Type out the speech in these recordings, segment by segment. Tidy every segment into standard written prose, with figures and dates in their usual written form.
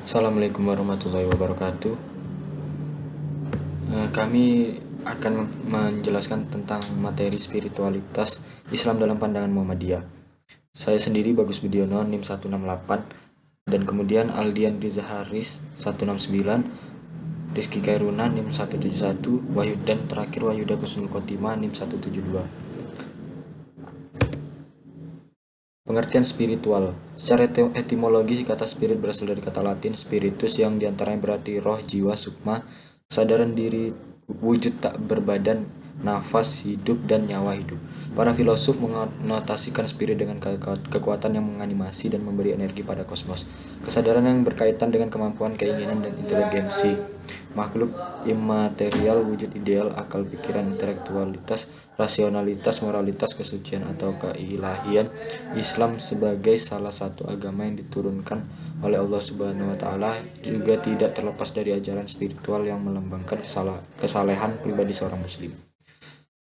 Assalamualaikum warahmatullahi wabarakatuh. Kami akan menjelaskan tentang materi spiritualitas Islam dalam pandangan Muhammadiyah. Saya sendiri Bagus Budiono NIM 168, dan kemudian Aldian Riza Haris 169, Rizky Kairuna NIM 171, Wahyu, dan terakhir Wahyuda Kusnul Khotimah NIM 172. Pengertian spiritual. Secara etimologi, kata spirit berasal dari kata Latin spiritus yang diantaranya berarti roh, jiwa, sukma, kesadaran diri, wujud tak berbadan, nafas hidup, dan nyawa hidup. Para filosof mengonotasikan spirit dengan kekuatan yang menganimasi dan memberi energi pada kosmos. Kesadaran yang berkaitan dengan kemampuan, keinginan, dan inteligensi. Makhluk imaterial, wujud ideal, akal, pikiran, intelektualitas, rasionalitas, moralitas, kesucian, atau keilahian. Islam sebagai salah satu agama yang diturunkan oleh Allah Subhanahu wa taala juga tidak terlepas dari ajaran spiritual yang melambangkan kesalehan pribadi seorang muslim.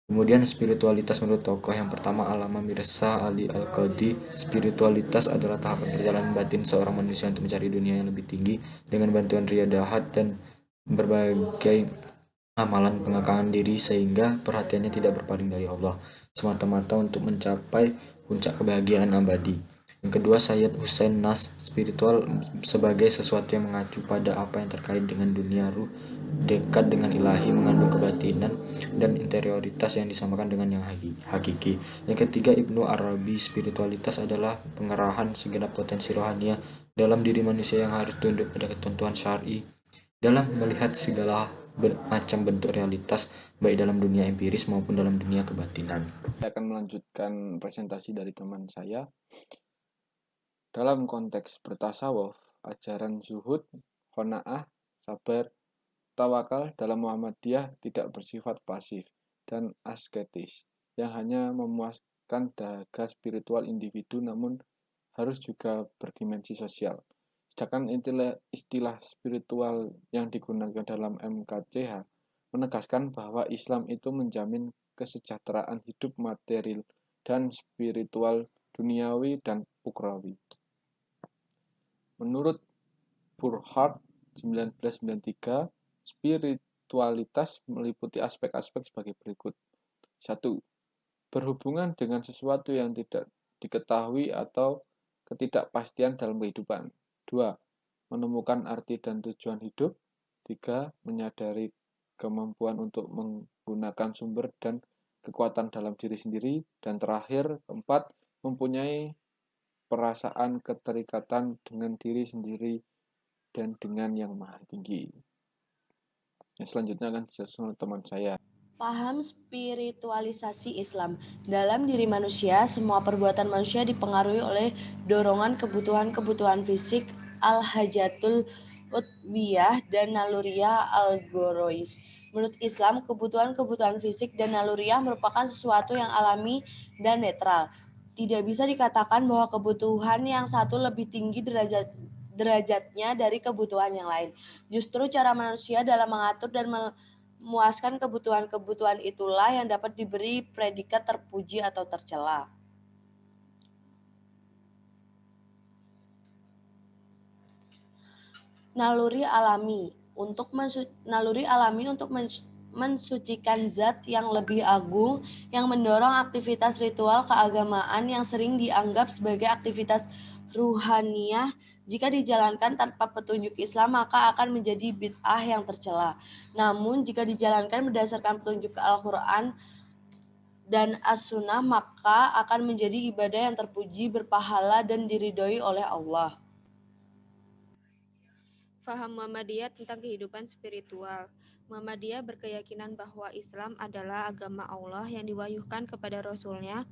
Kemudian spiritualitas menurut tokoh yang pertama Allama Mirza Ali Al-Qadhi. Spiritualitas adalah tahapan perjalanan batin seorang manusia untuk mencari dunia yang lebih tinggi dengan bantuan riyadahat dan berbagai amalan pengekangan diri sehingga perhatiannya tidak berpaling dari Allah semata-mata untuk mencapai puncak kebahagiaan abadi. Yang kedua, Sayyid Hussein Nas. Spiritual sebagai sesuatu yang mengacu pada apa yang terkait dengan dunia ruh, dekat dengan ilahi, mengandung kebatinan dan interioritas yang disamakan dengan yang hakiki. Yang ketiga, Ibnu Arabi. Spiritualitas adalah pengerahan segenap potensi rohania dalam diri manusia yang harus tunduk pada ketentuan syar'i dalam melihat segala macam bentuk realitas, baik dalam dunia empiris maupun dalam dunia kebatinan. Saya akan melanjutkan presentasi dari teman saya. Dalam konteks bertasawuf, ajaran zuhud, qanaah, sabar, tawakal dalam Muhammadiyah tidak bersifat pasif dan asketis yang hanya memuaskan dahaga spiritual individu, namun harus juga berdimensi sosial. Sedangkan istilah spiritual yang digunakan dalam MKCH menegaskan bahwa Islam itu menjamin kesejahteraan hidup material dan spiritual duniawi dan ukrawi. Menurut Burkhardt 1993, spiritualitas meliputi aspek-aspek sebagai berikut. 1. Berhubungan dengan sesuatu yang tidak diketahui atau ketidakpastian dalam kehidupan. 2. Menemukan arti dan tujuan hidup. 3. Menyadari kemampuan untuk menggunakan sumber dan kekuatan dalam diri sendiri. Dan terakhir, 4. Mempunyai perasaan keterikatan dengan diri sendiri dan dengan yang maha tinggi. Yang selanjutnya akan dijelaskan oleh teman saya. Paham spiritualisasi Islam. Dalam diri manusia, semua perbuatan manusia dipengaruhi oleh dorongan kebutuhan-kebutuhan fisik, al-hajatul utbiyah, dan naluriyah al-gorois. Menurut Islam, kebutuhan-kebutuhan fisik dan naluriyah merupakan sesuatu yang alami dan netral. Tidak bisa dikatakan bahwa kebutuhan yang satu lebih tinggi derajatnya dari kebutuhan yang lain. Justru cara manusia dalam mengatur dan memuaskan kebutuhan-kebutuhan itulah yang dapat diberi predikat terpuji atau tercela. Naluri alami untuk mensucikan zat yang lebih agung, yang mendorong aktivitas ritual keagamaan yang sering dianggap sebagai aktivitas ruhaniyah. Jika dijalankan tanpa petunjuk Islam, maka akan menjadi bid'ah yang tercela. Namun jika dijalankan berdasarkan petunjuk Al-Quran dan as-sunnah, maka akan menjadi ibadah yang terpuji, berpahala, dan diridhoi oleh Allah. Faham Muhammadiyah tentang kehidupan spiritual. Muhammadiyah berkeyakinan bahwa Islam adalah agama Allah yang diwahyukan kepada Rasulnya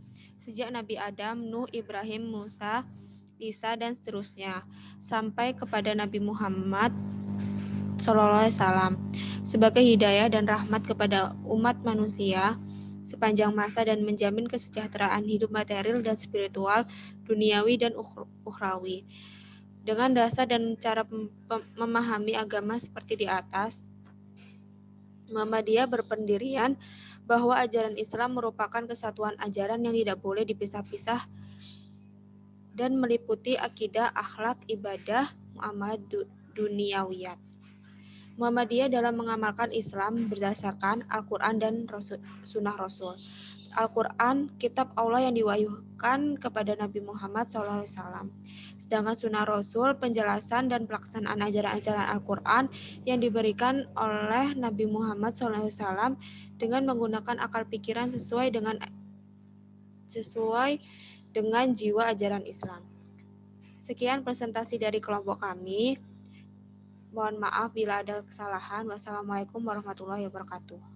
sejak Nabi Adam, Nuh, Ibrahim, Musa, Isa, dan seterusnya, sampai kepada Nabi Muhammad SAW, sebagai hidayah dan rahmat kepada umat manusia sepanjang masa dan menjamin kesejahteraan hidup material dan spiritual, duniawi dan ukhrawi. Dengan dasar dan cara memahami agama seperti di atas, Muhammadiyah berpendirian bahwa ajaran Islam merupakan kesatuan ajaran yang tidak boleh dipisah-pisah dan meliputi akidah, akhlak, ibadah, duniawiyat. Muhammadiyah dalam mengamalkan Islam berdasarkan Al-Quran dan Sunnah Rasul. Al-Quran, kitab Allah yang diwahyukan kepada Nabi Muhammad SAW. Sedangkan Sunnah Rasul, penjelasan dan pelaksanaan ajaran-ajaran Al-Quran yang diberikan oleh Nabi Muhammad SAW dengan menggunakan akal pikiran sesuai dengan jiwa ajaran Islam. Sekian presentasi dari kelompok kami. Mohon maaf bila ada kesalahan. Wassalamualaikum warahmatullahi wabarakatuh.